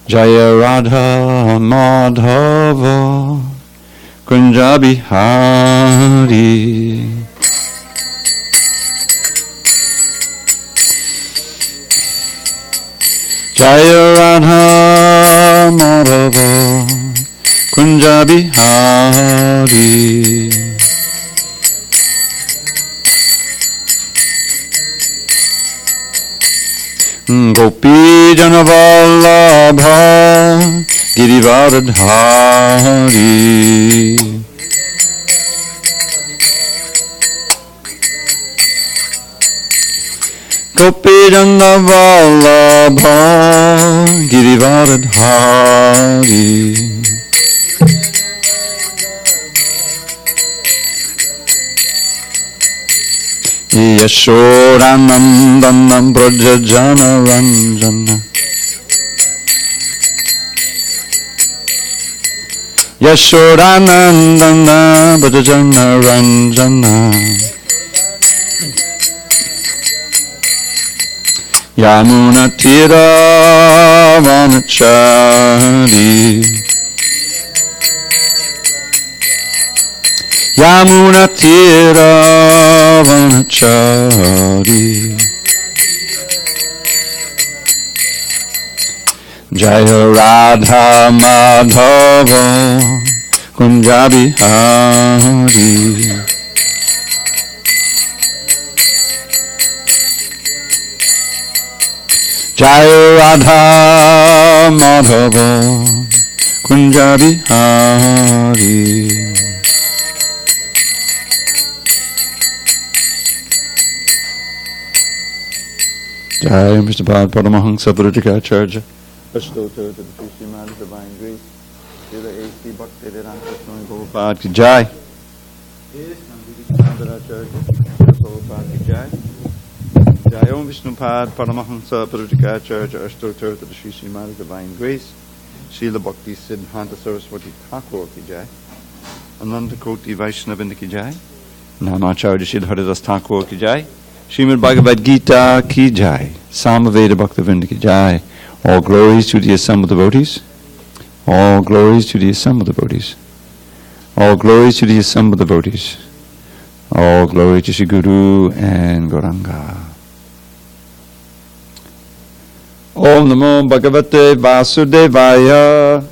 Jaya Radha Madhava Kunja Bihari. Jaya Radha Madhava Kunja Bihari. Gopi Janavallabha Girivardhari. Gopi Janavallabha Girivardhari. Yashodanandanam Brajajana Ranjana. Yashodanandana Brajajana Ranjana. Yamuna Tira Vanachari. Yamuna Tira Vanachari. Jaya Radha Madhava Kunja Bihari. Jaya Radha Madhava Kunja Bihari. Jai Mr. Bhagavad Paramahansa Bhagavadgitacharya Ashtotar to the Srimad Divine Grace Srila A.C. Bhaktivedanta Swami Prabhupada Ki Jai Prabhupada Ki Jai Jai Om Vishnupad Paramahansa Bhagavadgitacharya Ashtotar to the Srimad Divine Grace Srila Bhakti Siddhanta Saraswati Thakur Ki Jai Ananta Koti Vaishnavinda Ki Jai Namacharya Siddharidas Thakur Ki Jai Srimad Bhagavad Gita Ki Jai, Samaveda Bhaktivinoda Ki Jai. All glories to the assembled devotees. All glories to the assembled devotees. All glories to the assembled devotees. All glory to Shri Guru and Gauranga. Om Namo Bhagavate Vasudevaya.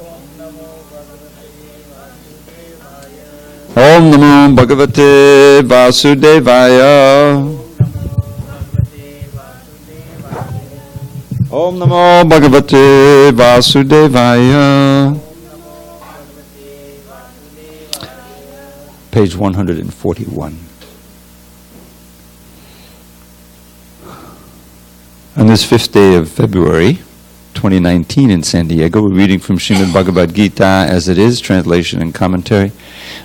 Om Namo Bhagavate Vasudevaya. Om Namo Bhagavate Vasudevaya. Page 141. On this 5th day of February, 2019 in SanDiego, we're reading from Srimad Bhagavad Gita as it is, translation and commentary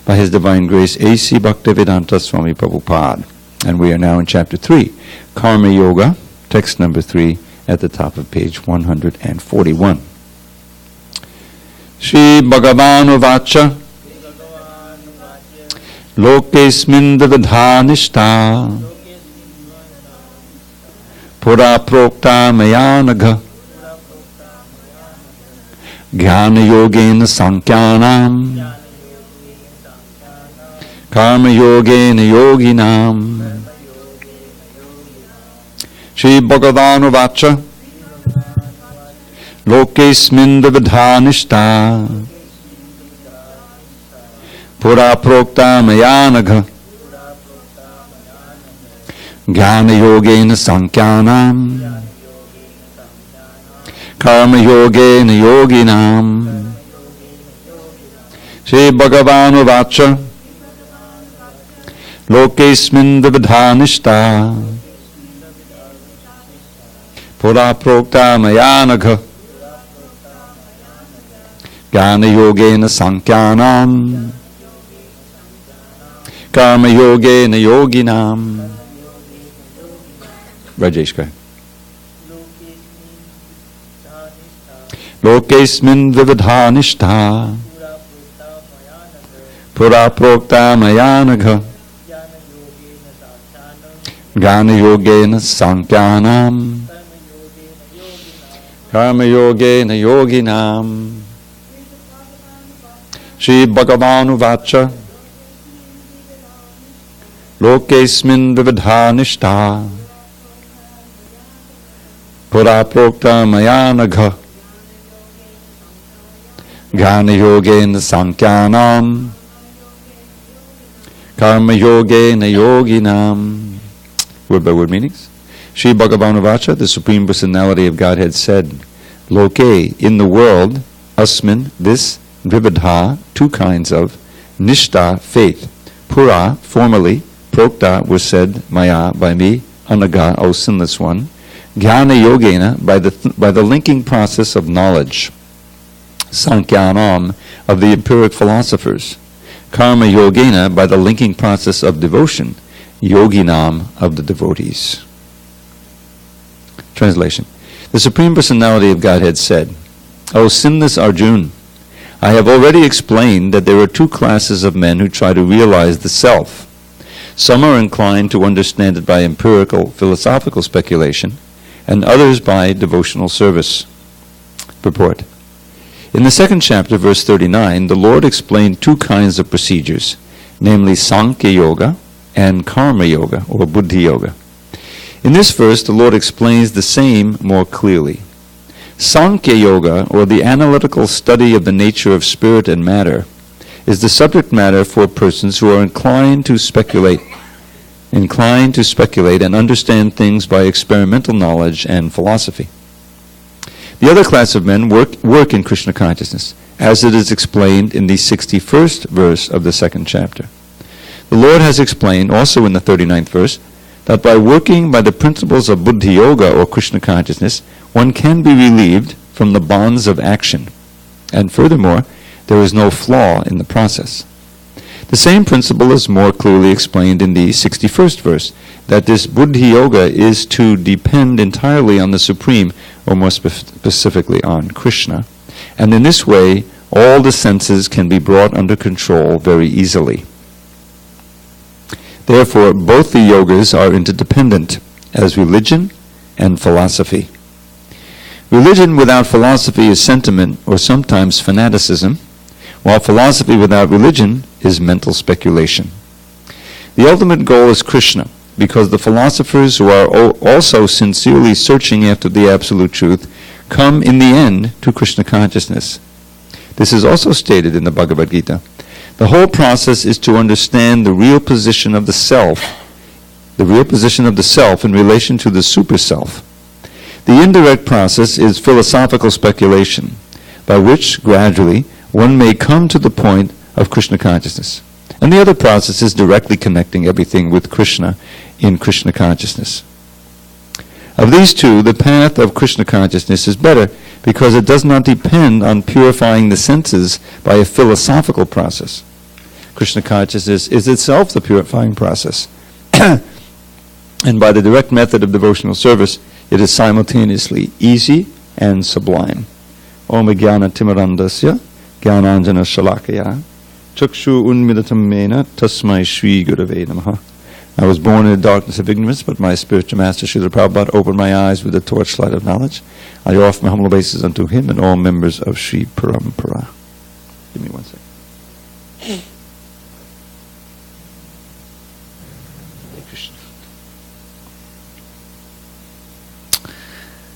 by His Divine Grace A.C. Bhaktivedanta Swami Prabhupada. And we are now in chapter 3, Karma Yoga, text number 3, at the top of page 141. Shri Bhagavanu Vacha Lokesmin Vidhanishta Pura Prokta Mayanaga Jnana Yogena Sankyanam Karma Yogena Yoginam. Shri Bhagavanu Vacha Lokesmin Vidhanishta Pura Prokta Mayanagha Jnana Yogena Sankyanam Karma Yogena Yoginam. Shri Bhagavanu Vacha Lokesmin Vidhanishta Pura Prokta Mayanagha Jnana Yogena Sankyanam Karma Yogena Yoginam. Rajesh, go ahead. Lokesmin Vividhanishta Pura Prokta Mayanagha Jnana Yogena Sankyanam Karma Yogena Yoginam. Shri Bhagavan Uvacha. Lokesmin Vividha Nishta. Pura Prokta Mayanagha. Jnana Yogena Sankyanam. Karma Yogena Yoginam. Word by word meanings. Shri Bhagavan Uvacha, the Supreme Personality of Godhead, said, Loke, in the world, asmin, this, vividha, two kinds of, nishta, faith, pura, formerly, prokta, was said, maya, by me, anaga, O sinless one, jnana yogena, by the linking process of knowledge, sankyanam, of the empiric philosophers, karma yogena, by the linking process of devotion, yoginam, of the devotees. Translation. The Supreme Personality of Godhead said, O sinless Arjun, I have already explained that there are two classes of men who try to realize the self. Some are inclined to understand it by empirical, philosophical speculation, and others by devotional service. Purport. In the second chapter, verse 39, the Lord explained two kinds of procedures, namely Sankhya Yoga and Karma Yoga, or Buddhi Yoga. In this verse, the Lord explains the same more clearly. Sankhya Yoga, or the analytical study of the nature of spirit and matter, is the subject matter for persons who are inclined to speculate and understand things by experimental knowledge and philosophy. The other class of men work in Krishna consciousness, as it is explained in the 61st verse of the second chapter. The Lord has explained, also in the 39th verse, that by working by the principles of Buddhi Yoga, or Krishna consciousness, one can be relieved from the bonds of action. And furthermore, there is no flaw in the process. The same principle is more clearly explained in the 61st verse, that this Buddhi Yoga is to depend entirely on the Supreme, or more specifically on Krishna, and in this way all the senses can be brought under control very easily. Therefore, both the yogas are interdependent, as religion and philosophy. Religion without philosophy is sentiment, or sometimes fanaticism, while philosophy without religion is mental speculation. The ultimate goal is Krishna, because the philosophers who are also sincerely searching after the absolute truth come in the end to Krishna consciousness. This is also stated in the Bhagavad Gita. The whole process is to understand the real position of the self in relation to the super self. The indirect process is philosophical speculation, by which gradually one may come to the point of Krishna consciousness. And the other process is directly connecting everything with Krishna in Krishna consciousness. Of these two, the path of Krishna consciousness is better because it does not depend on purifying the senses by a philosophical process. Krishna consciousness is itself the purifying process. And by the direct method of devotional service, it is simultaneously easy and sublime. Om Jnana Timirandasya Jnananjana Shalakaya Chakshu Unmidatam Mena Tasmai Shri Gurave Namaha. I was born in the darkness of ignorance, but my spiritual master, Srila Prabhupada, opened my eyes with the torchlight of knowledge. I offer my humble obeisances unto him and all members of Sri Parampara. Give me 1 second.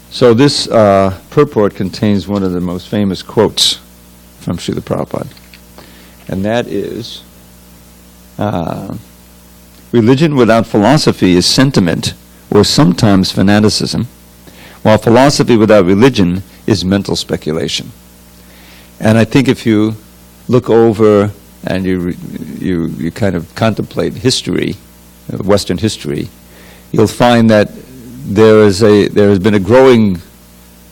So this purport contains one of the most famous quotes from Srila Prabhupada, and that is, religion without philosophy is sentiment, or sometimes fanaticism, while philosophy without religion is mental speculation. And I think if you look over and you kind of contemplate history, Western history, you'll find that there has been a growing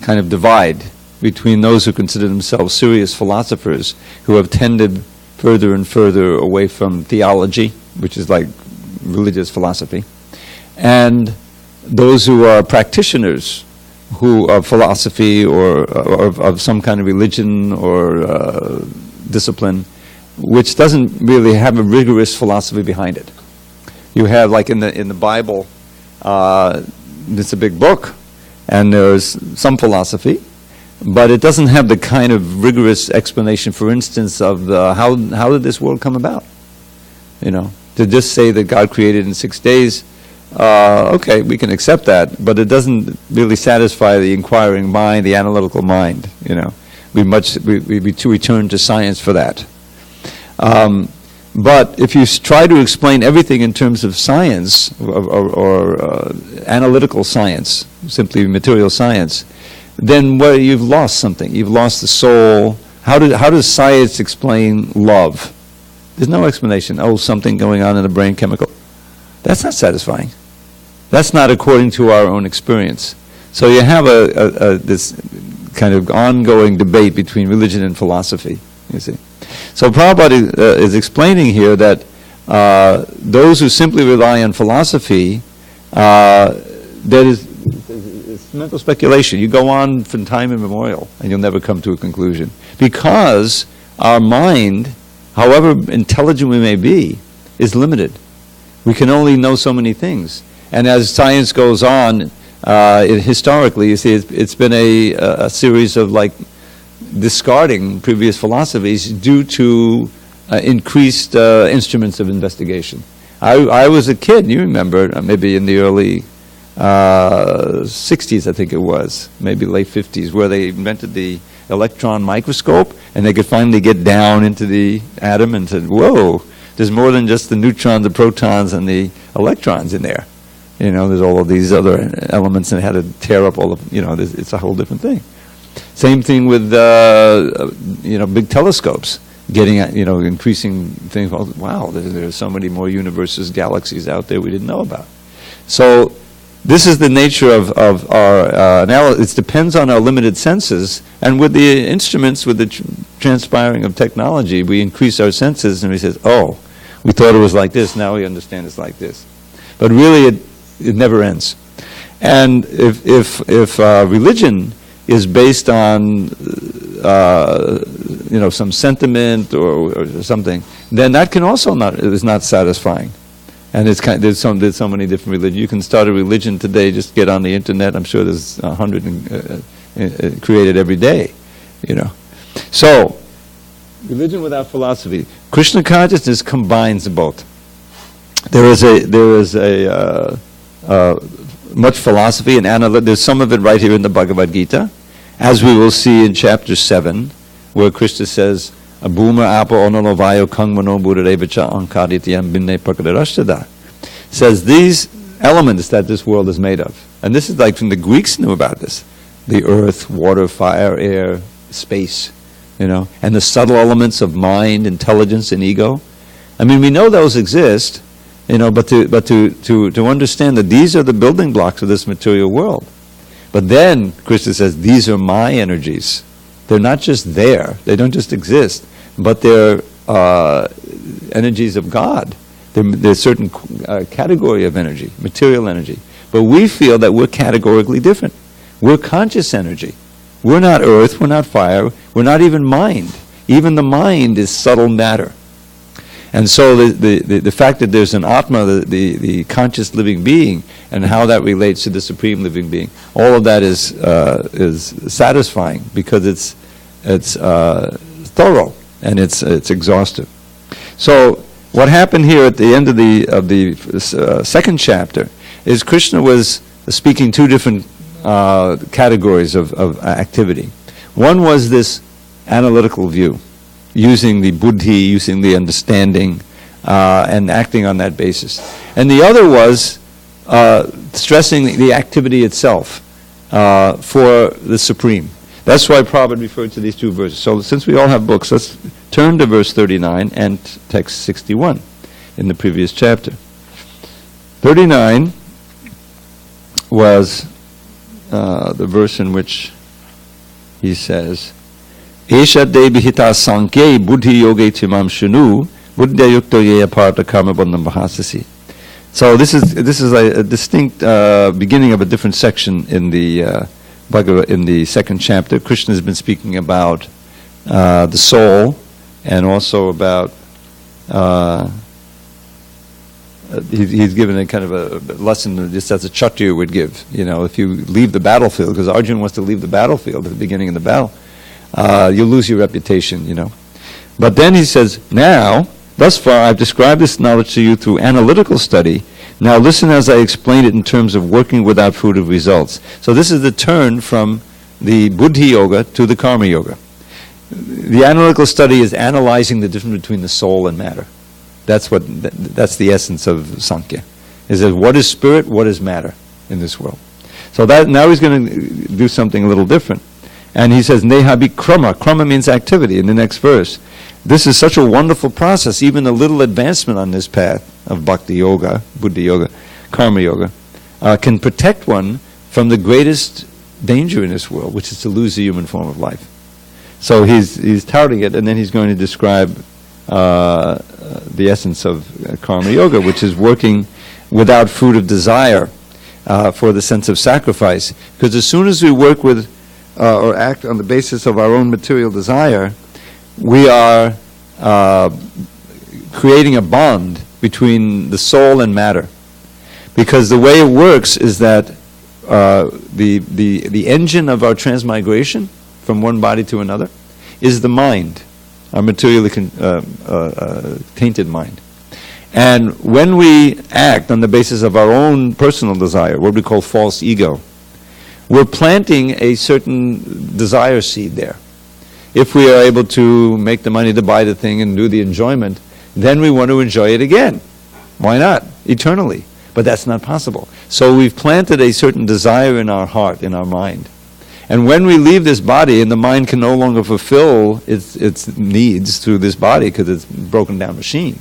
kind of divide between those who consider themselves serious philosophers, who have tended further and further away from theology, which is like religious philosophy, and those who are practitioners of philosophy or of some kind of religion or discipline, which doesn't really have a rigorous philosophy behind it. You have, like in the Bible, it's a big book, and there's some philosophy, but it doesn't have the kind of rigorous explanation, for instance, of how did this world come about? To just say that God created in 6 days, okay, we can accept that, but it doesn't really satisfy the inquiring mind, the analytical mind. We turn to science for that. But if you try to explain everything in terms of science or analytical science, simply material science, then you've lost something. You've lost the soul. How does science explain love? There's no explanation. Oh, something going on in the brain chemical. That's not satisfying. That's not according to our own experience. So you have this kind of ongoing debate between religion and philosophy, you see. So Prabhupada is explaining here that those who simply rely on philosophy, it's mental speculation. You go on from time immemorial, and you'll never come to a conclusion. Because our mind, however intelligent we may be, is limited. We can only know so many things. And as science goes on, historically, you see, it's been a series of discarding previous philosophies due to increased instruments of investigation. I was a kid, you remember, maybe in the early 60s, I think it was, maybe late 50s, where they invented the electron microscope, and they could finally get down into the atom and said, whoa, there's more than just the neutrons, the protons, and the electrons in there. There's all of these other elements, and how to tear up all of, it's a whole different thing. Same thing with, big telescopes, getting at, increasing things. Wow, there's so many more universes, galaxies out there we didn't know about. So this is the nature of our analysis. It depends on our limited senses, and with the instruments, with the transpiring of technology, we increase our senses, and we say, oh, we thought it was like this, now we understand it's like this. But really, it never ends. And if religion is based on some sentiment or something, then that can also is not satisfying. And there's so many different religions. You can start a religion today, just get on the internet. I'm sure there's 100 created every day. So religion without philosophy. Krishna consciousness combines both. There is much philosophy and analysis. There's some of it right here in the Bhagavad Gita, as we will see in chapter 7, where Krishna says, Abhuma apa onolovayo kangmano buddharevacha ankadityam binne prakadarashtada. Says these elements that this world is made of. And this is from the Greeks knew about this. The earth, water, fire, air, space, and the subtle elements of mind, intelligence, and ego. I mean, we know those exist, but to understand that these are the building blocks of this material world. But then Krishna says, these are my energies. They're not just there. They don't just exist, but they're energies of God. They're a certain category of energy, material energy. But we feel that we're categorically different. We're conscious energy. We're not earth, we're not fire, we're not even mind. Even the mind is subtle matter. And so the fact that there's an Atma, the conscious living being, and how that relates to the supreme living being, all of that is satisfying because it's thorough and it's exhaustive. So what happened here at the end of the second chapter is Krishna was speaking two different categories of activity. One was this analytical view, using the buddhi, using the understanding, and acting on that basis. And the other was stressing the activity itself for the Supreme. That's why Prabhupada referred to these two verses. So since we all have books, let's turn to verse 39 and text 61 in the previous chapter. 39 was the verse in which he says, Esha debihita sankye buddhi yoge timam shunu buddhya yukto ye aparta karma bandham bahasasi. So this is a distinct beginning of a different section in the Bhagavad, in the second chapter. Krishna has been speaking about the soul and also about he's given a kind of a lesson just as a Kshatriya would give. If you leave the battlefield, because Arjuna wants to leave the battlefield at the beginning of the battle, you'll lose your reputation, But then he says, now, thus far I've described this knowledge to you through analytical study. Now listen as I explain it in terms of working without fruitive results. So this is the turn from the Buddhi Yoga to the Karma Yoga. The analytical study is analyzing the difference between the soul and matter. That's the essence of Sankhya. Is that what is spirit, what is matter in this world. So that now he's going to do something a little different. And he says, Nehabi krama. Krama means activity in the next verse. This is such a wonderful process, even a little advancement on this path of Bhakti Yoga, Buddha Yoga, Karma Yoga, can protect one from the greatest danger in this world, which is to lose the human form of life. So he's touting it, and then he's going to describe the essence of Karma Yoga, which is working without fruit of desire for the sense of sacrifice. Because as soon as we work with or act on the basis of our own material desire, we are creating a bond between the soul and matter. Because the way it works is that the engine of our transmigration from one body to another is the mind, our materially tainted mind. And when we act on the basis of our own personal desire, what we call false ego, we're planting a certain desire seed there. If we are able to make the money to buy the thing and do the enjoyment, then we want to enjoy it again. Why not? Eternally. But that's not possible. So we've planted a certain desire in our heart, in our mind. And when we leave this body and the mind can no longer fulfill its needs through this body because it's a broken down machine,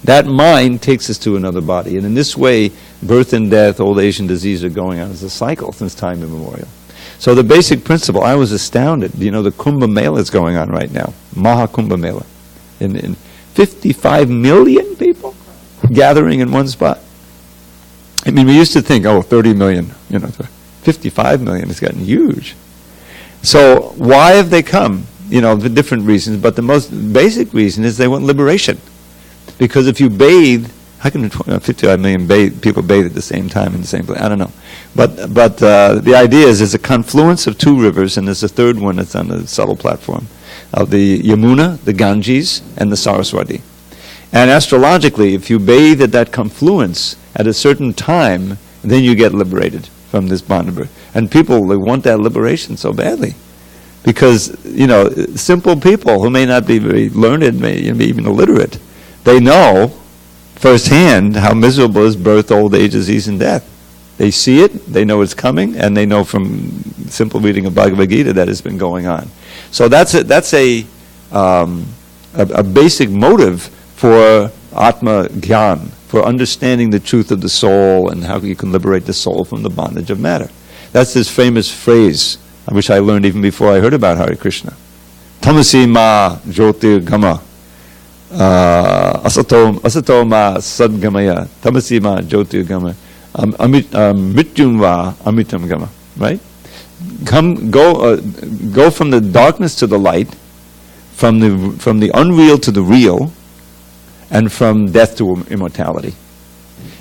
that mind takes us to another body. And in this way, birth and death, old age and disease are going on as a cycle since time immemorial. So the basic principle, I was astounded. The Kumbh Mela is going on right now. Maha Kumbh Mela. In 55 million people gathering in one spot. I mean, we used to think, 30 million. 55 million has gotten huge. So why have they come? The different reasons, but the most basic reason is they want liberation. Because if you bathe, how can 55 million people bathe at the same time in the same place? I don't know. But the idea is there's a confluence of two rivers, and there's a third one that's on the subtle platform, of the Yamuna, the Ganges, and the Saraswati. And astrologically, if you bathe at that confluence at a certain time, then you get liberated from this bond of birth. And people, they want that liberation so badly. Because, simple people who may not be very learned, may be even illiterate, they know firsthand how miserable is birth, old age, disease, and death. They see it, they know it's coming, and they know from simple reading of Bhagavad Gita that it's been going on. So that's a basic motive for Atma Gyan, for understanding the truth of the soul and how you can liberate the soul from the bondage of matter. That's this famous phrase, which I learned even before I heard about Hare Krishna. Tamasi ma jyotir gama. Asato ma sadgamaya. Tamasi ma jyotir gama. Mrityum va amitam gama. Right? Go from the darkness to the light, from the unreal to the real, and from death to immortality.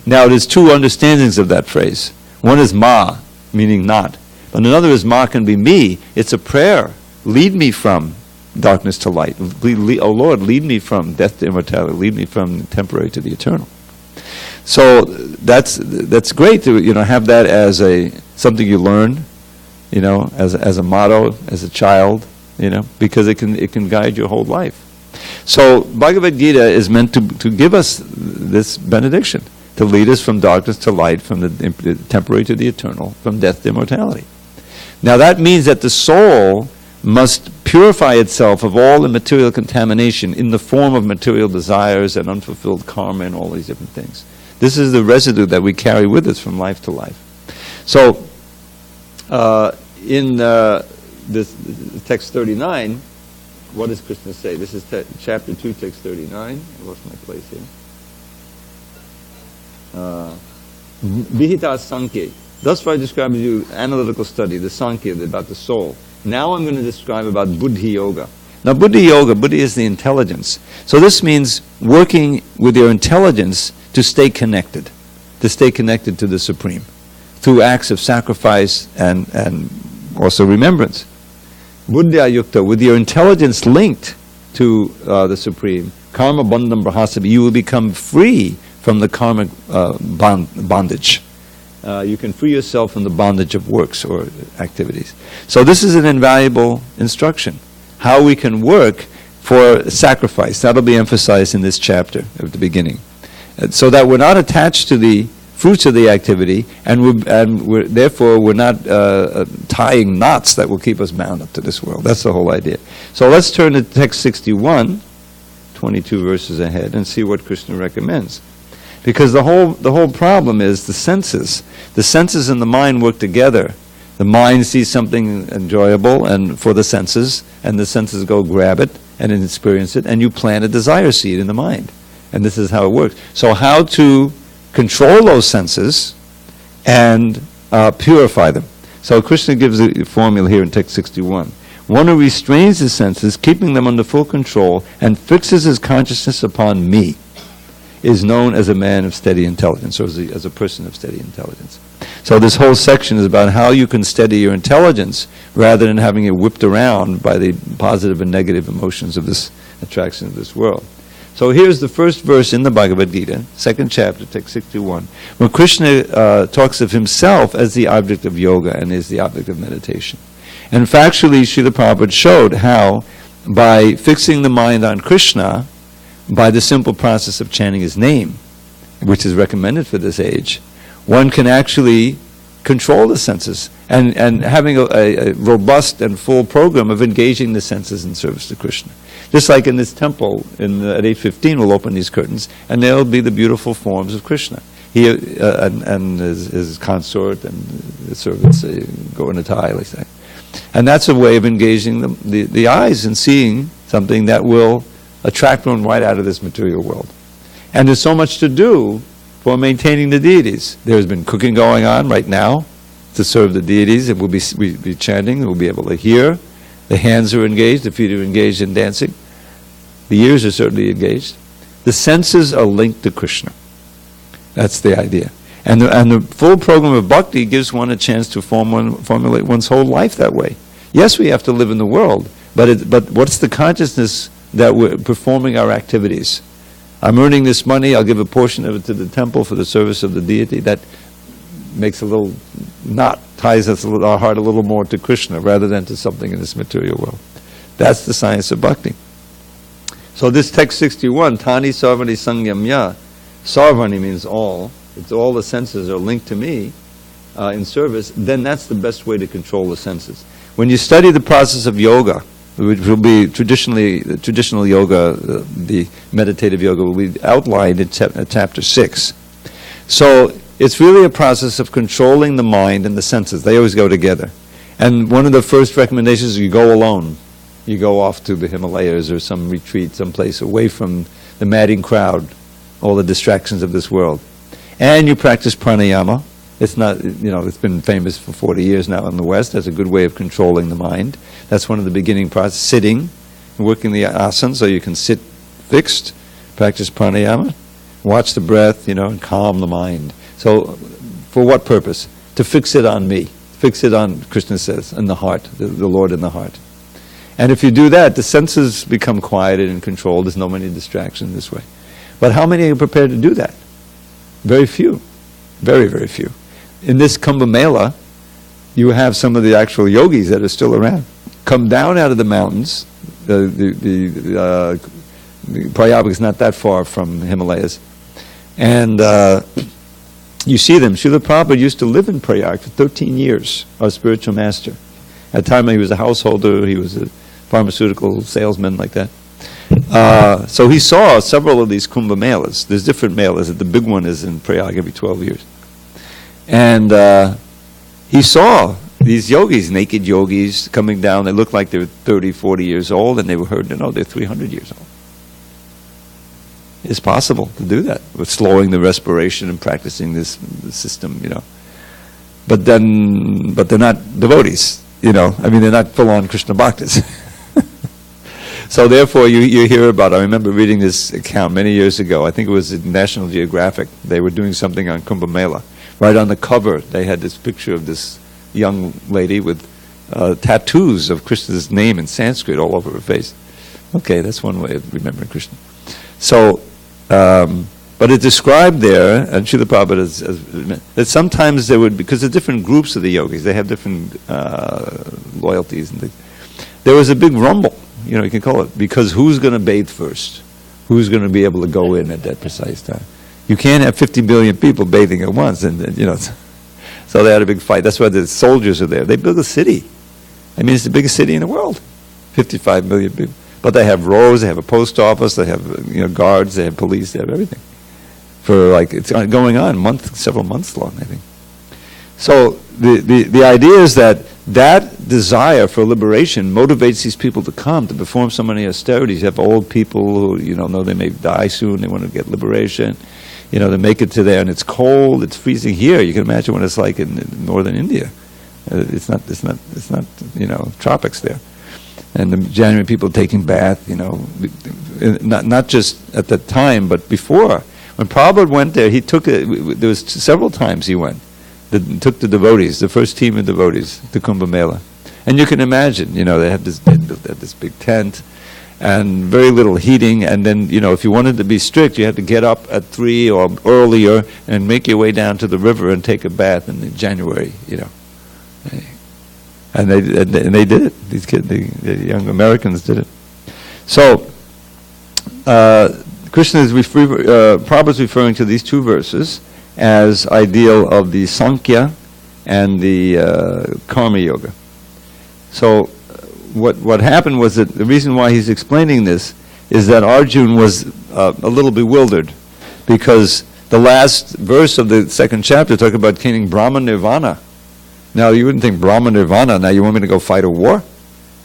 Now, there's two understandings of that phrase. One is ma, meaning not. But another is ma can be me. It's a prayer. Lead me from darkness to light. Oh Lord, lead me from death to immortality. Lead me from temporary to the eternal. So that's great to have that as something you learn, as a motto as a child, because it can guide your whole life. So Bhagavad Gita is meant to give us this benediction, to lead us from darkness to light, from the temporary to the eternal, from death to immortality. Now that means that the soul must purify itself of all the material contamination in the form of material desires and unfulfilled karma and all these different things. This is the residue that we carry with us from life to life. So in this text 39, what does Krishna say? This is chapter 2, text 39. I lost my place here. Vihita Sankhya. Thus far I described to you analytical study, the Sankhya, about the soul. Now I'm going to describe about Buddhi Yoga. Now Buddhi Yoga, Buddhi is the intelligence. So this means working with your intelligence to stay connected to the Supreme, through acts of sacrifice and also remembrance. Buddhya yukta, with your intelligence linked to the Supreme, karma bandham brahasabhi, you will become free from the karmic bondage. You can free yourself from the bondage of works or activities. So this is an invaluable instruction, how we can work for sacrifice. That'll be emphasized in this chapter at the beginning. So that we're not attached to the fruits of the activity, and therefore we're not tying knots that will keep us bound up to this world. That's the whole idea. So let's turn to text 61, 22 verses ahead, and see what Krishna recommends. Because the whole problem is the senses. The senses and the mind work together. The mind sees something enjoyable and for the senses, and the senses go grab it and experience it, and you plant a desire seed in the mind. And this is how it works. So how to control those senses and purify them. So Krishna gives a formula here in text 61. One who restrains his senses, keeping them under full control, and fixes his consciousness upon me, is known as a man of steady intelligence, or as a person of steady intelligence. So this whole section is about how you can steady your intelligence rather than having it whipped around by the positive and negative emotions of this attraction of this world. So here's the first verse in the Bhagavad Gita, second chapter, text 61, where Krishna talks of himself as the object of yoga and is the object of meditation. And factually, Srila Prabhupada showed how by fixing the mind on Krishna, by the simple process of chanting his name, which is recommended for this age, one can actually control the senses and having a robust and full program of engaging the senses in service to Krishna. Just like in this temple at 8:15, we'll open these curtains, and there'll be the beautiful forms of Krishna. He and his consort and the servants go in a tie, like that. And that's a way of engaging the eyes and seeing something that will attract one right out of this material world. And there's so much to do for maintaining the deities. There's been cooking going on right now to serve the deities. It will be chanting. We'll be able to hear. The hands are engaged. The feet are engaged in dancing. The ears are certainly engaged. The senses are linked to Krishna. That's the idea. And the full program of bhakti gives one a chance to formulate one's whole life that way. Yes, we have to live in the world, but what's the consciousness that we're performing our activities? I'm earning this money, I'll give a portion of it to the temple for the service of the deity. That makes a little knot, ties our heart a little more to Krishna rather than to something in this material world. That's the science of bhakti. So this text 61, Tani Sarvani Sangyamya, Sarvani means all. It's all the senses are linked to me in service, then that's the best way to control the senses. When you study the process of yoga, which will be traditional yoga, the meditative yoga will be outlined in chapter 6. So it's really a process of controlling the mind and the senses. They always go together. And one of the first recommendations is you go alone. You go off to the Himalayas or some retreat, someplace away from the madding crowd, all the distractions of this world. And you practice pranayama. It's not, it's been famous for 40 years now in the West as a good way of controlling the mind. That's one of the beginning processes, sitting, working the asana so you can sit fixed, practice pranayama, watch the breath, and calm the mind. So for what purpose? To fix it on me. Fix it on, Krishna says, in the heart, the Lord in the heart. And if you do that, the senses become quieted and controlled. There's no many distractions this way. But how many are prepared to do that? Very few. Very, very few. In this Kumbh Mela, you have some of the actual yogis that are still around. Come down out of the mountains. The Prayag is not that far from the Himalayas. And you see them. Srila Prabhupada used to live in Prayag for 13 years, our spiritual master. At the time he was a householder, he was a pharmaceutical salesman like that. So he saw several of these Kumbh Melas. There's different melas. The big one is in Prayag every 12 years. And he saw these yogis, naked yogis, coming down. They looked like they were 30, 40 years old, and they were heard to know they're 300 years old. It's possible to do that with slowing the respiration and practicing this system, But they're not devotees, they're not full-on Krishna bhaktas. So therefore, you hear about, I remember reading this account many years ago, I think it was in National Geographic, they were doing something on Kumbh Mela. Right on the cover, they had this picture of this young lady with tattoos of Krishna's name in Sanskrit all over her face. Okay, that's one way of remembering Krishna. So, but it described there, and Srila Prabhupada has that sometimes there would, because of different groups of the yogis, they have different loyalties and things. There was a big rumble, you can call it, because who's going to bathe first? Who's going to be able to go in at that precise time? You can't have 50 billion people bathing at once, and so they had a big fight. That's why the soldiers are there. They built a city. I mean, it's the biggest city in the world, 55 million people. But they have roads, they have a post office, they have guards, they have police, they have everything. For it's going on several months long, I think. So the idea is that desire for liberation motivates these people to come to perform so many austerities. You have old people who know they may die soon, they want to get liberation. They make it to there, and it's cold, it's freezing here. You can imagine what it's like in northern India. It's not tropics there. And the January people taking bath, not just at that time, but before. When Prabhupada went there, he took it. There was several times he went. Took the devotees, the first team of devotees, to Kumbh Mela, and you can imagine, they had this big tent, and very little heating. And then, if you wanted to be strict, you had to get up at 3 or earlier and make your way down to the river and take a bath in January, And they did it. These kids, the young Americans did it. So, Krishna is Prabhupada's referring to these two verses as ideal of the Sankhya and the Karma Yoga. So, what happened was that the reason why he's explaining this is that Arjuna was a little bewildered, because the last verse of the second chapter talked about attaining Brahma Nirvana. Now, you wouldn't think Brahma Nirvana, now you want me to go fight a war?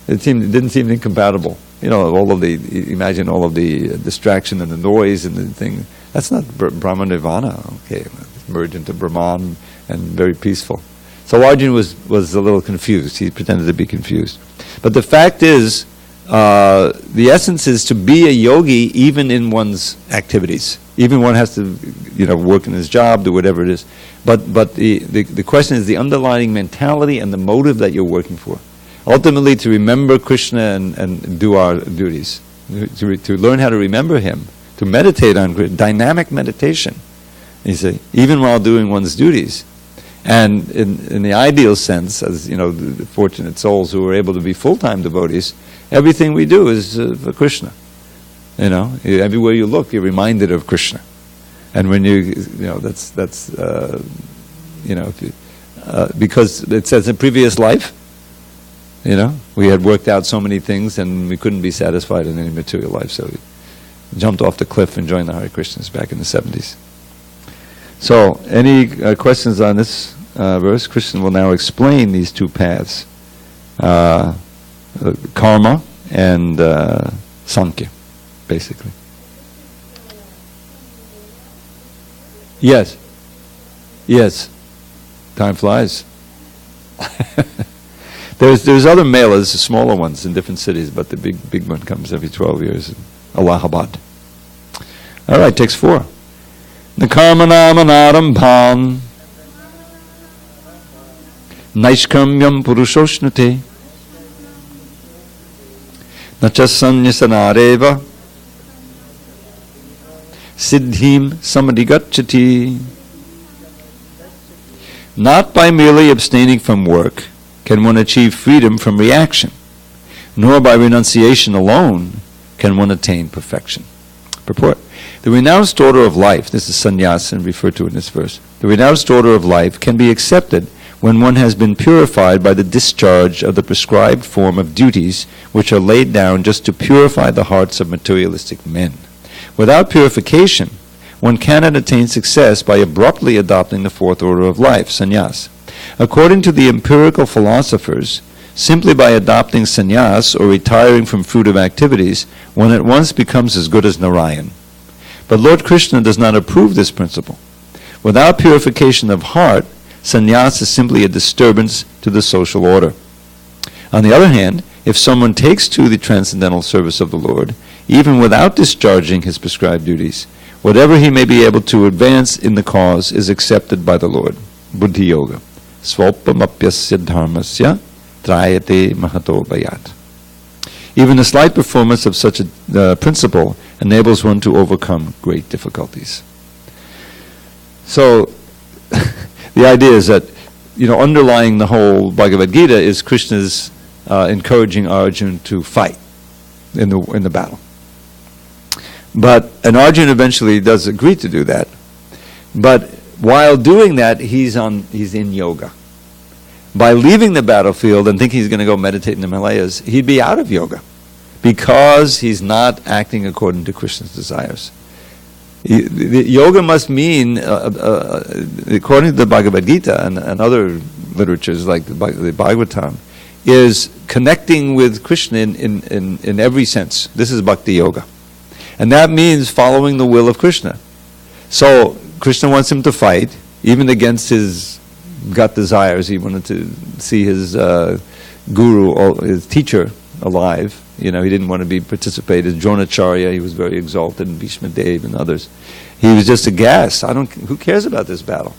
It didn't seem incompatible. Imagine all of the distraction and the noise and the thing. That's not Brahma Nirvana. Okay, merge into Brahman and very peaceful. So Arjuna was a little confused. He pretended to be confused. But the fact is, the essence is to be a yogi even in one's activities. Even one has to, work in his job, do whatever it is. But the question is the underlying mentality and the motive that you're working for. Ultimately, to remember Krishna and do our duties. To learn how to remember Him. To meditate on Krishna. Dynamic meditation. You see, even while doing one's duties. And in the ideal sense, as the fortunate souls who are able to be full-time devotees, everything we do is for Krishna. Everywhere you look, you're reminded of Krishna. And when because it says in previous life, we had worked out so many things and we couldn't be satisfied in any material life, so we jumped off the cliff and joined the Hare Krishnas back in the 70s. So, any questions on this verse? Krishna will now explain these two paths, karma and Sankhya, basically. Yes. Time flies. There's other melas, smaller ones in different cities, but the big one comes every 12 years in Allahabad. All right, takes 4. Nakarmanam Naishkamyam Purushoshnuti Nachasanyasanareva Siddhim Samadhigacchati. Not by merely abstaining from work can one achieve freedom from reaction, nor by renunciation alone can one attain perfection. Purport. The renounced order of life, this is sannyasa referred to in this verse, the renounced order of life can be accepted when one has been purified by the discharge of the prescribed form of duties which are laid down just to purify the hearts of materialistic men. Without purification, one cannot attain success by abruptly adopting the fourth order of life, sannyas. According to the empirical philosophers, simply by adopting sannyas or retiring from fruitive activities, one at once becomes as good as Narayan. But Lord Krishna does not approve this principle. Without purification of heart, sannyas is simply a disturbance to the social order. On the other hand, if someone takes to the transcendental service of the Lord, even without discharging his prescribed duties, whatever he may be able to advance in the cause is accepted by the Lord. Buddhi Yoga. Swalpamapyasya dharmasya trayate mahato bayat. Even the slight performance of such a principle enables one to overcome great difficulties. So, the idea is that, underlying the whole Bhagavad Gita is Krishna's encouraging Arjuna to fight in the battle. And Arjuna eventually does agree to do that. But while doing that, he's in yoga. By leaving the battlefield and thinking he's going to go meditate in the Himalayas, he'd be out of yoga because he's not acting according to Krishna's desires. The yoga must mean, according to the Bhagavad Gita and other literatures like the Bhagavatam, is connecting with Krishna in every sense. This is bhakti yoga. And that means following the will of Krishna. So Krishna wants him to fight, even against his gut desires. He wanted to see his guru, or his teacher, alive. He didn't want to participate as Dronacharya. He was very exalted, and Bhishma Dev and others. He was just aghast. Who cares about this battle?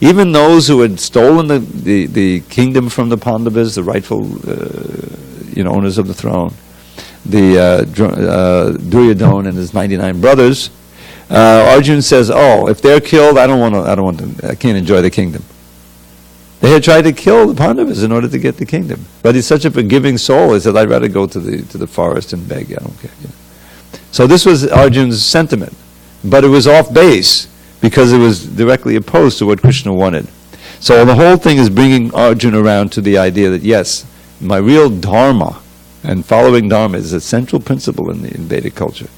Even those who had stolen the kingdom from the Pandavas, the rightful owners of the throne, the Duryodhana and his 99 brothers, Arjuna says, if they're killed, I can't enjoy the kingdom. They had tried to kill the Pandavas in order to get the kingdom. But he's such a forgiving soul, he said, I'd rather go to the forest and beg, I don't care. So this was Arjuna's sentiment. But it was off base, because it was directly opposed to what Krishna wanted. So the whole thing is bringing Arjuna around to the idea that, yes, my real dharma, and following dharma is a central principle in Vedic culture,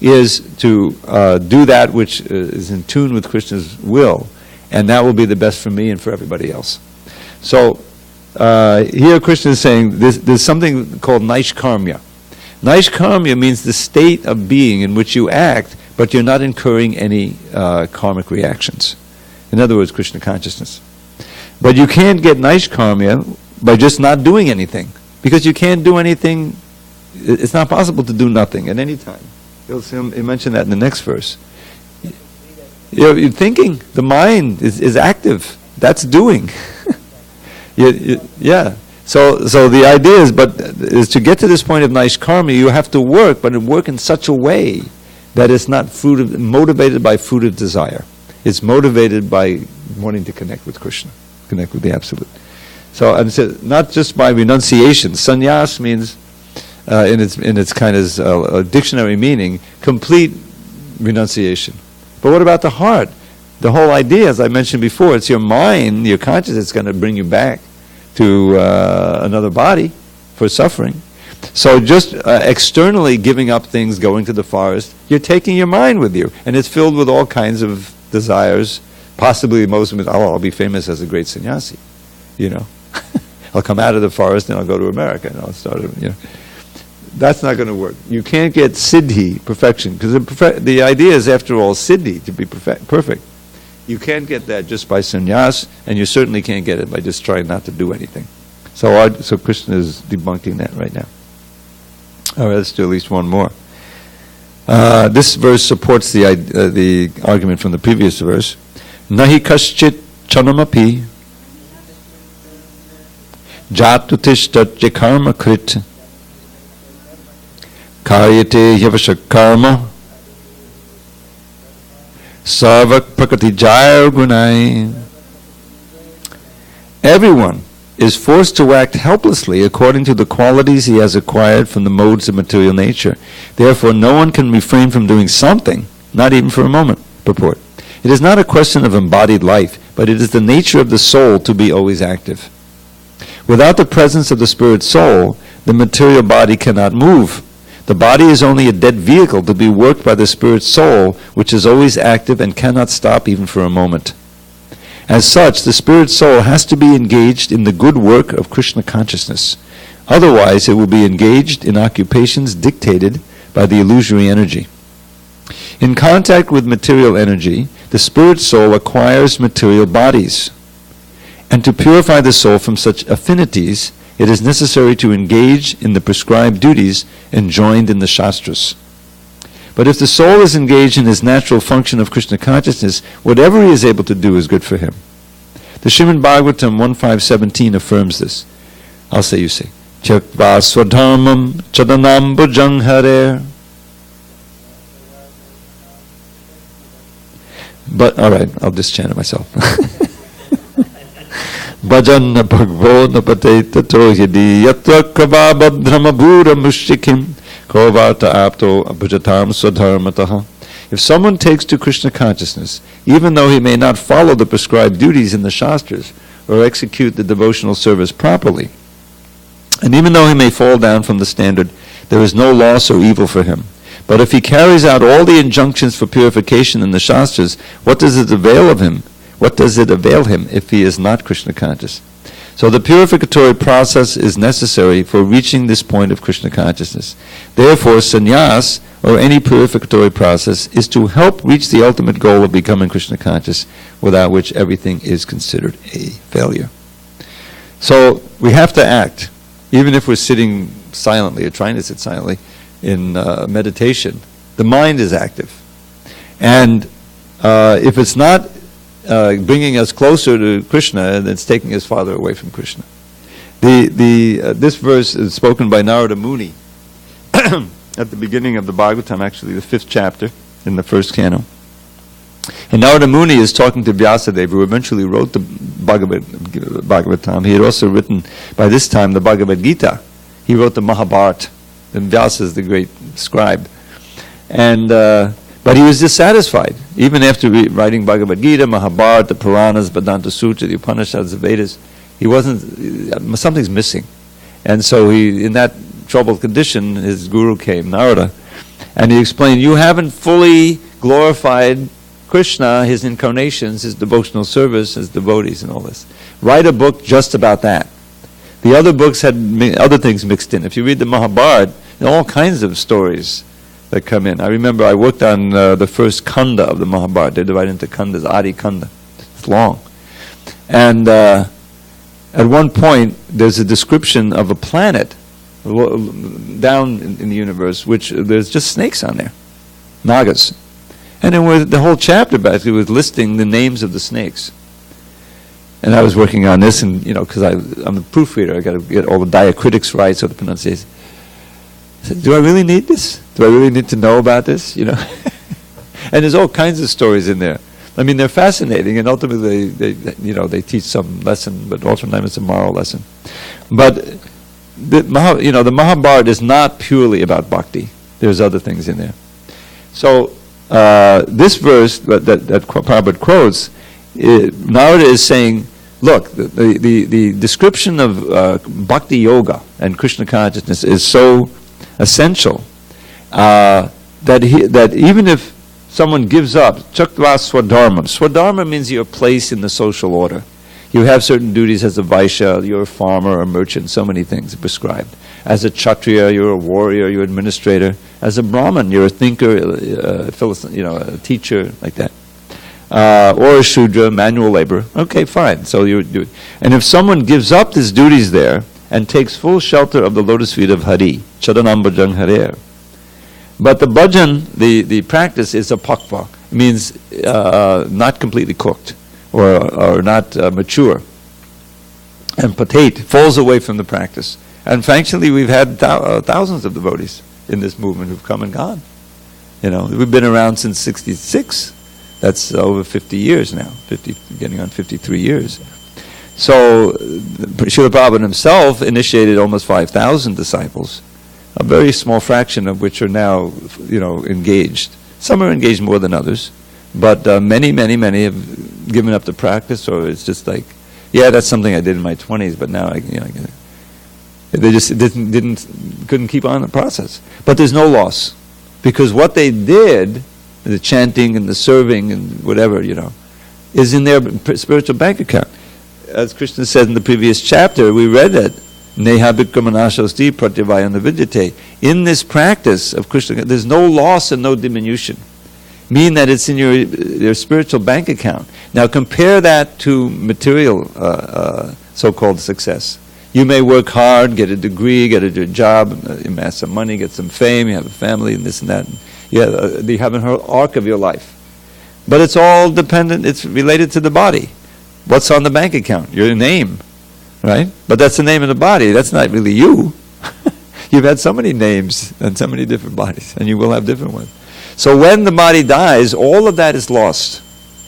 is to do that which is in tune with Krishna's will, and that will be the best for me and for everybody else. So here Krishna is saying there's something called Naishkarmya. Naishkarmya means the state of being in which you act, but you're not incurring any karmic reactions. In other words, Krishna consciousness. But you can't get Naishkarmya by just not doing anything, because you can't do anything. It's not possible to do nothing at any time. You'll mention that in the next verse. You're thinking. The mind is active. That's doing. Yeah. So the idea is to get to this point of Naishkarmya, you have to work, but work in such a way that it's not motivated by fruit of desire. It's motivated by wanting to connect with Krishna, connect with the Absolute. So, and so not just by renunciation. Sannyas means, in its kind of dictionary meaning, complete renunciation. But what about the heart? The whole idea, as I mentioned before, it's your mind, your consciousness that's going to bring you back to another body for suffering. So just externally giving up things, going to the forest, you're taking your mind with you, and it's filled with all kinds of desires. Possibly most of it, I'll be famous as a great sannyasi, I'll come out of the forest and I'll go to America and I'll start, That's not going to work. You can't get siddhi, perfection, because the idea is, after all, siddhi, to be perfect. You can't get that just by sannyas, and you certainly can't get it by just trying not to do anything. So Krishna is debunking that right now. All right, let's do at least one more. This verse supports the argument from the previous verse. Nahi kaschit chanamapi jatutishtat karma krit karyate yavashak karma sarvak prakriti jaya gunai. Everyone is forced to act helplessly according to the qualities he has acquired from the modes of material nature. Therefore, no one can refrain from doing something, not even for a moment. Purport. It is not a question of embodied life, but it is the nature of the soul to be always active. Without the presence of the spirit soul, the material body cannot move. The body is only a dead vehicle to be worked by the spirit soul, which is always active and cannot stop even for a moment. As such, the spirit soul has to be engaged in the good work of Krishna consciousness. Otherwise, it will be engaged in occupations dictated by the illusory energy. In contact with material energy, the spirit soul acquires material bodies. And to purify the soul from such affinities, it is necessary to engage in the prescribed duties enjoined in the Shastras. But if the soul is engaged in his natural function of Krishna consciousness, whatever he is able to do is good for him. The Srimad Bhagavatam 1.5.17 affirms this. I'll say, you say. Tyakva swadharmam chadanam bhujang harer. But, all right, I'll just chant it myself. Bhajan bhagavo napate tato yadi yatra krava badhrama bhura mushrikim kovarta apto bhujatam swadharmataha. If someone takes to Krishna consciousness, even though he may not follow the prescribed duties in the Shastras or execute the devotional service properly, and even though he may fall down from the standard, there is no loss or evil for him. But if he carries out all the injunctions for purification in the Shastras, what does it avail of him? What does it avail him if he is not Krishna conscious? So the purificatory process is necessary for reaching this point of Krishna consciousness. Therefore, sannyas, or any purificatory process, is to help reach the ultimate goal of becoming Krishna conscious, without which everything is considered a failure. So we have to act, even if we're sitting silently or trying to sit silently in meditation. The mind is active, and if it's not bringing us closer to Krishna, then it's taking us farther away from Krishna. This verse is spoken by Narada Muni at the beginning of the Bhagavatam, actually the 5th chapter in the 1st canto. And Narada Muni is talking to Vyasadeva, who eventually wrote the Bhagavatam. He had also written, by this time, the Bhagavad Gita. He wrote the Mahabharata, and Vyasa is the great scribe. And but he was dissatisfied. Even after writing Bhagavad Gita, Mahabharata, the Puranas, Vedanta Sutra, the Upanishads, the Vedas, he wasn't, something's missing. And so he, in that troubled condition, his guru came, Narada, and he explained, you haven't fully glorified Krishna, his incarnations, his devotional service, his devotees, and all this. Write a book just about that. The other books had other things mixed in. If you read the Mahabharata, there are all kinds of stories that come in. I remember I worked on the first kanda of the Mahabharata. They're divided into kandas, Adi Kanda. It's long. And at one point, there's a description of a planet down in the universe, which there's just snakes on there, nagas. And then the whole chapter basically was listing the names of the snakes. And I was working on this, and because I'm a proofreader, I got to get all the diacritics right, so the pronunciation. I said, do I really need this? Do I really need to know about this? And there's all kinds of stories in there. I mean, they're fascinating, and ultimately they teach some lesson, but oftentimes it's a moral lesson. But the Mahabharata is not purely about bhakti. There's other things in there. So this verse that Prabhupada quotes, Narada is saying, look, the description of bhakti yoga and Krishna consciousness is so essential that even if someone gives up, chakva swadharma. Swadharma means your place in the social order. You have certain duties as a Vaishya, you're a farmer, a merchant, so many things are prescribed. As a Kshatriya, you're a warrior, you're an administrator. As a Brahmin, you're a thinker, a teacher, like that. Or a Shudra, manual labor. Okay, fine. So you do it. And if someone gives up his duties there and takes full shelter of the lotus feet of Hari, Chadanam Bhajang Harer. But the bhajan, the practice, is a pakva. It means not completely cooked or not mature. And patate falls away from the practice. And frankly, we've had thousands of devotees in this movement who've come and gone. We've been around since '66. That's over 50 years now, getting on 53 years. So Srila Prabhupada himself initiated almost 5,000 disciples, a very small fraction of which are now, engaged. Some are engaged more than others, but many have given up the practice, or it's just like, yeah, that's something I did in my 20s, but now they just couldn't keep on the process. But there's no loss, because what they did, the chanting and the serving and whatever, is in their spiritual bank account. As Krishna said in the previous chapter, we read it, Neha Bhikramanashosti Pratyavayana Vidyate. In this practice of Krishna, there's no loss and no diminution. Meaning that it's in your spiritual bank account. Now compare that to material so-called success. You may work hard, get a degree, get a good job, amass some money, get some fame, you have a family and this and that. You have an arc of your life. But it's all dependent, it's related to the body. What's on the bank account? Your name, right? But that's the name of the body. That's not really you. You've had so many names and so many different bodies, and you will have different ones. So when the body dies, all of that is lost.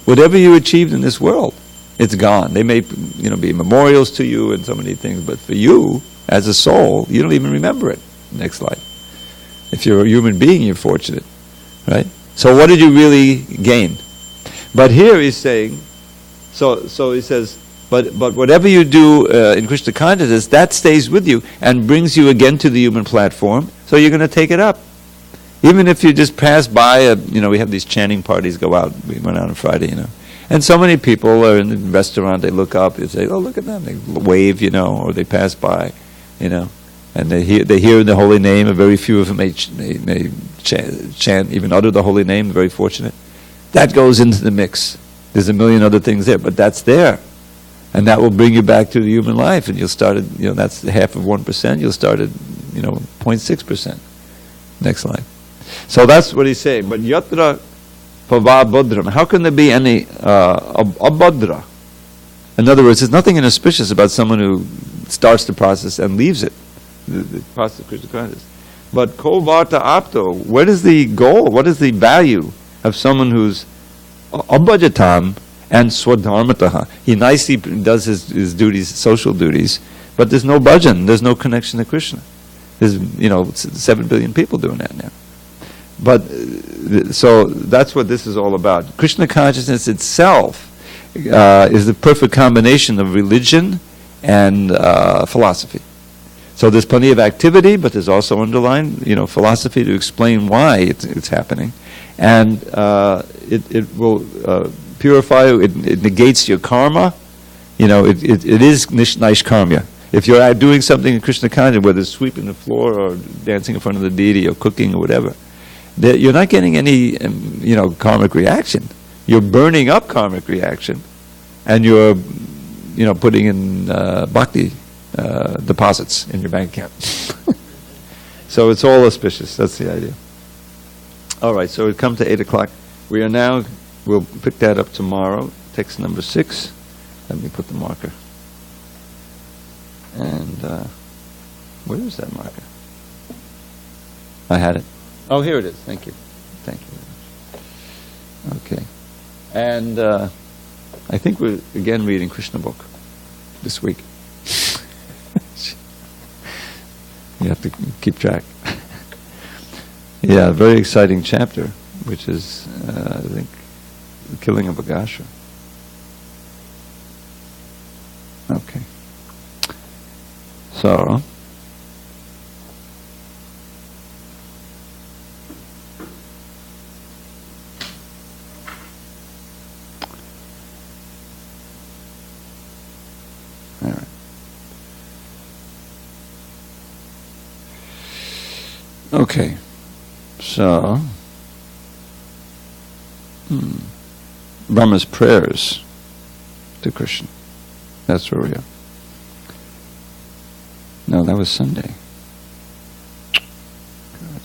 Whatever you achieved in this world, it's gone. They may, be memorials to you and so many things, but for you, as a soul, you don't even remember it next life. If you're a human being, you're fortunate, right? So what did you really gain? But here he's saying, so he says, but whatever you do in Krishna consciousness, that stays with you and brings you again to the human platform, so you're going to take it up. Even if you just pass by, we have these chanting parties go out. We went out on Friday, And so many people are in the restaurant, they look up, they say, oh, look at them. They wave, or they pass by, and they hear the holy name. Very few of them may chant, even utter the holy name, very fortunate. That goes into the mix. There's a million other things there, but that's there. And that will bring you back to the human life, and you'll start at, that's half of 1%, you'll start at, 0.6% next life. So that's what he's saying. But yatra pavabhadram, how can there be any abhadra? In other words, there's nothing inauspicious about someone who starts the process and leaves it, the process of Krishna consciousness. But ko varta apto, what is the goal? What is the value of someone who's abhajatam and swadharmataha? He nicely does his duties, social duties, but there's no bhajan, there's no connection to Krishna. There's 7 billion people doing that now. But so that's what this is all about. Krishna consciousness itself is the perfect combination of religion and philosophy. So there's plenty of activity, but there's also underlying, philosophy to explain why it's happening, and it will purify you. It negates your karma. It is nishkarmya. If you're out doing something in Krishna consciousness, whether it's sweeping the floor or dancing in front of the deity or cooking or whatever, you're not getting any, karmic reaction. You're burning up karmic reaction, and you're, putting in bhakti deposits in your bank account. So it's all auspicious. That's the idea. All right. So we come to 8:00. We'll pick that up tomorrow. Text number 6. Let me put the marker. And where is that marker? I had it. Oh, here it is. Thank you. Thank you very much. Okay. And I think we're again reading Krishna book this week. You have to keep track. Yeah, a very exciting chapter, which is, I think, the killing of Agasha. Okay. So, all right. Okay. So, Brahma's prayers to Krishna. That's where we are. No, that was Sunday. Good.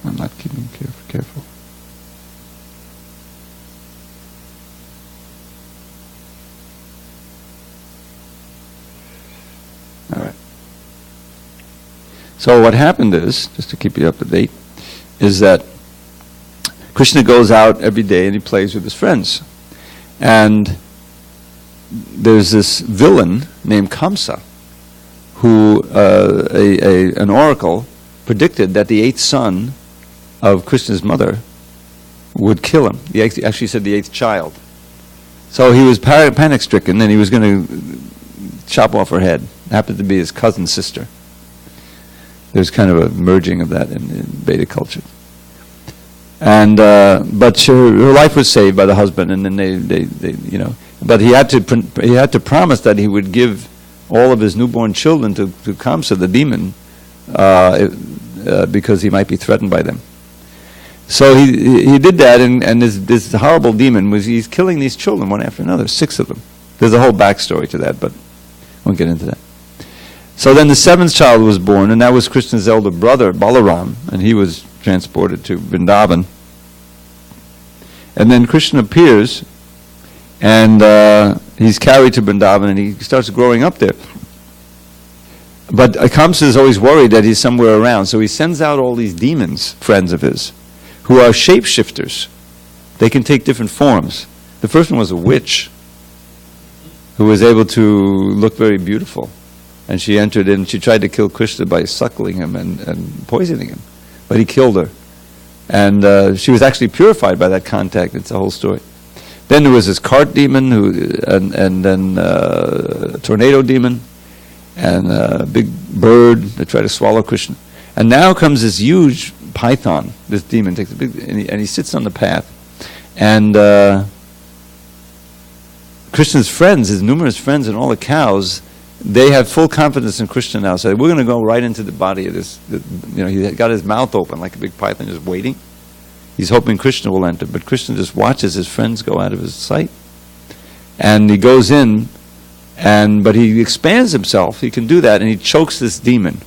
I'm not keeping careful. All right. So what happened is, just to keep you up to date, is that Krishna goes out every day and he plays with his friends. And there's this villain named Kamsa, who an oracle predicted that the 8th son of Krishna's mother would kill him. He actually said the 8th child. So he was panic-stricken, and he was going to chop off her head. It happened to be his cousin's sister. There's kind of a merging of that in Vedic culture. And but her life was saved by the husband, and then they But he had to promise that he would give all of his newborn children to Kamsa, the demon, because he might be threatened by them. So he did that, and this horrible demon he's killing these children one after another, 6 of them. There's a whole backstory to that, but I won't get into that. So then the 7th child was born, and that was Krishna's elder brother, Balaram, and he was transported to Vrindavan. And then Krishna appears, and he's carried to Vrindavan, and he starts growing up there. But Kamsa is always worried that he's somewhere around, so he sends out all these demons, friends of his, who are shapeshifters. They can take different forms. The first one was a witch who was able to look very beautiful. And she entered in, she tried to kill Krishna by suckling him and poisoning him. But he killed her. And she was actually purified by that contact. It's a whole story. Then there was this cart demon, and then a tornado demon, and a big bird that tried to swallow Krishna. And now comes this huge python. This demon takes a big, and he sits on the path. And Krishna's friends, his numerous friends, and all the cows, they have full confidence in Krishna now. So we're going to go right into the body of this. He got his mouth open like a big python, just waiting. He's hoping Krishna will enter, but Krishna just watches his friends go out of his sight. And he goes in, but he expands himself. He can do that, and he chokes this demon.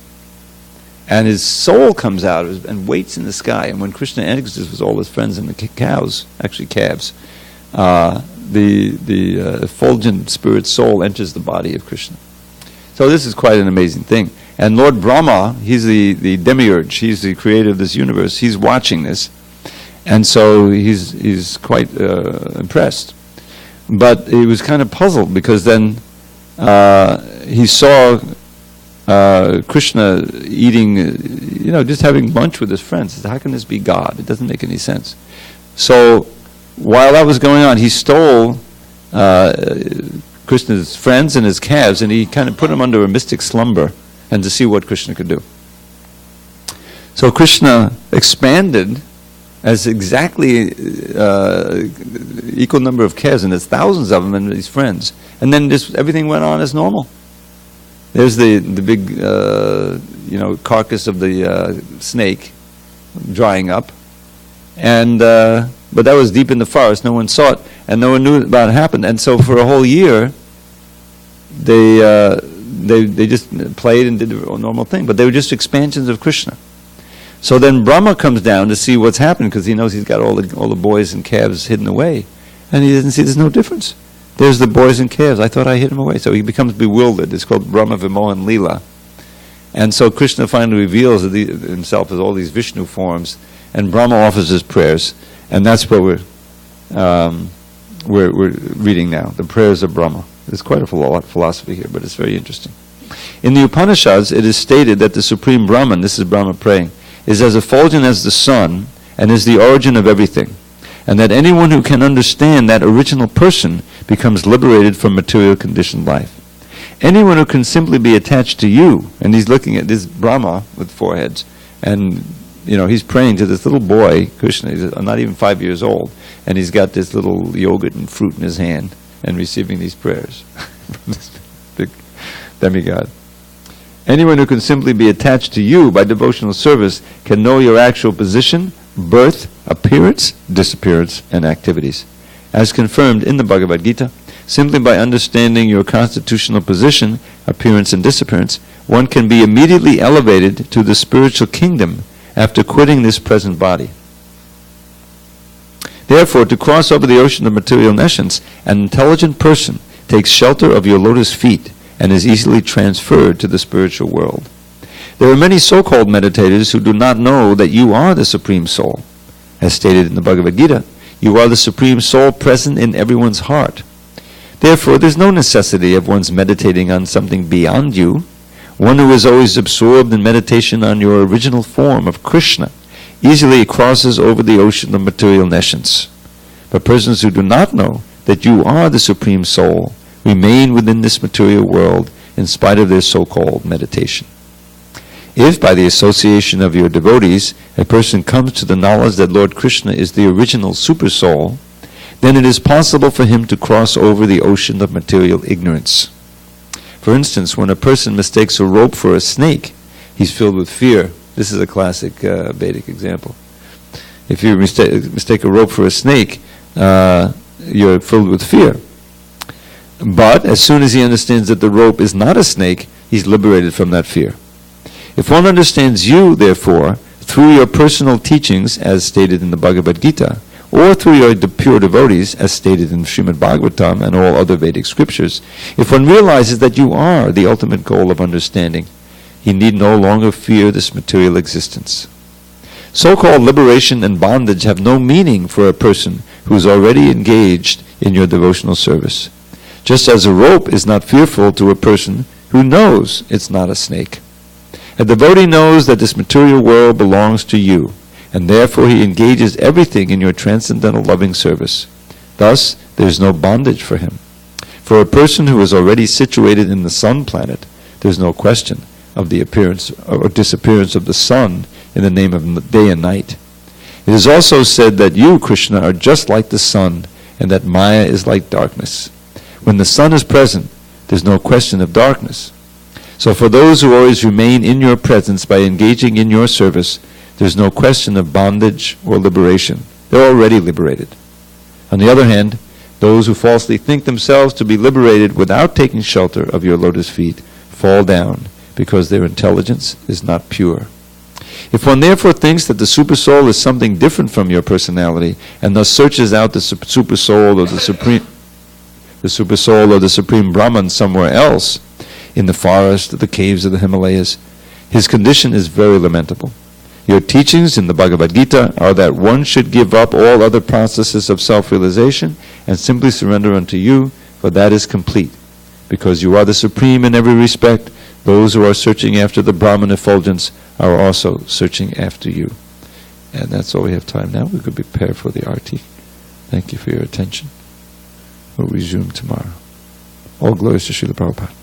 And his soul comes out and waits in the sky. And when Krishna exits with all his friends and the cows, actually calves, the effulgent spirit soul enters the body of Krishna. So this is quite an amazing thing. And Lord Brahma, he's the demiurge, he's the creator of this universe, he's watching this. And so he's quite impressed. But he was kind of puzzled because then he saw Krishna eating, just having lunch with his friends. He said, how can this be God? It doesn't make any sense. So while that was going on, he stole Krishna's friends and his calves, and he kind of put them under a mystic slumber and to see what Krishna could do. So Krishna expanded as exactly equal number of calves, and there's thousands of them and his friends. And then everything went on as normal. There's the big carcass of the snake drying up, and but that was deep in the forest. No one saw it, and no one knew about it happened. And so for a whole year, they just played and did the normal thing, but they were just expansions of Krishna. So then Brahma comes down to see what's happened because he knows he's got all the boys and calves hidden away, and he doesn't see there's no difference. There's the boys and calves. I thought I hid them away. So he becomes bewildered. It's called Brahma Vimohan Leela. And so Krishna finally reveals himself as all these Vishnu forms, and Brahma offers his prayers, and that's what we're reading now, the prayers of Brahma. There's quite a philosophy here, but it's very interesting. In the Upanishads, it is stated that the Supreme Brahman, this is Brahma praying, is as effulgent as the sun and is the origin of everything, and that anyone who can understand that original person becomes liberated from material conditioned life. Anyone who can simply be attached to you, and he's looking at this Brahma with 4 heads, and he's praying to this little boy, Krishna, he's not even 5 years old, and he's got this little yogurt and fruit in his hand, and receiving these prayers from this big demigod. Anyone who can simply be attached to you by devotional service can know your actual position, birth, appearance, disappearance, and activities. As confirmed in the Bhagavad Gita, simply by understanding your constitutional position, appearance, and disappearance, one can be immediately elevated to the spiritual kingdom after quitting this present body. Therefore, to cross over the ocean of material nescience, an intelligent person takes shelter of your lotus feet and is easily transferred to the spiritual world. There are many so-called meditators who do not know that you are the Supreme Soul. As stated in the Bhagavad Gita, you are the Supreme Soul present in everyone's heart. Therefore, there's no necessity of one's meditating on something beyond you. One who is always absorbed in meditation on your original form of Krishna easily crosses over the ocean of material nescience. But persons who do not know that you are the Supreme Soul remain within this material world in spite of their so-called meditation. If, by the association of your devotees, a person comes to the knowledge that Lord Krishna is the original Super Soul, then it is possible for him to cross over the ocean of material ignorance. For instance, when a person mistakes a rope for a snake, he's filled with fear. This is a classic Vedic example. If you mistake a rope for a snake, you're filled with fear. But as soon as he understands that the rope is not a snake, he's liberated from that fear. If one understands you, therefore, through your personal teachings, as stated in the Bhagavad Gita, or through your pure devotees, as stated in Srimad Bhagavatam and all other Vedic scriptures, if one realizes that you are the ultimate goal of understanding, he need no longer fear this material existence. So-called liberation and bondage have no meaning for a person who is already engaged in your devotional service, just as a rope is not fearful to a person who knows it's not a snake. A devotee knows that this material world belongs to you, and therefore he engages everything in your transcendental loving service. Thus, there is no bondage for him. For a person who is already situated in the sun planet, there is no question of the appearance or disappearance of the sun in the name of day and night. It is also said that you, Krishna, are just like the sun, and that Maya is like darkness. When the sun is present, there is no question of darkness. So for those who always remain in your presence by engaging in your service, there is no question of bondage or liberation. They're already liberated. On the other hand, those who falsely think themselves to be liberated without taking shelter of your lotus feet fall down because their intelligence is not pure. If one therefore thinks that the supersoul is something different from your personality, and thus searches out the supersoul or the supersoul or the supreme Brahman somewhere else, in the forest or the caves of the Himalayas, his condition is very lamentable. Your teachings in the Bhagavad Gita are that one should give up all other processes of self-realization and simply surrender unto you, for that is complete. Because you are the supreme in every respect, those who are searching after the Brahman effulgence are also searching after you. And that's all we have time now. We could prepare for the arti. Thank you for your attention. We'll resume tomorrow. All glories to Srila Prabhupada.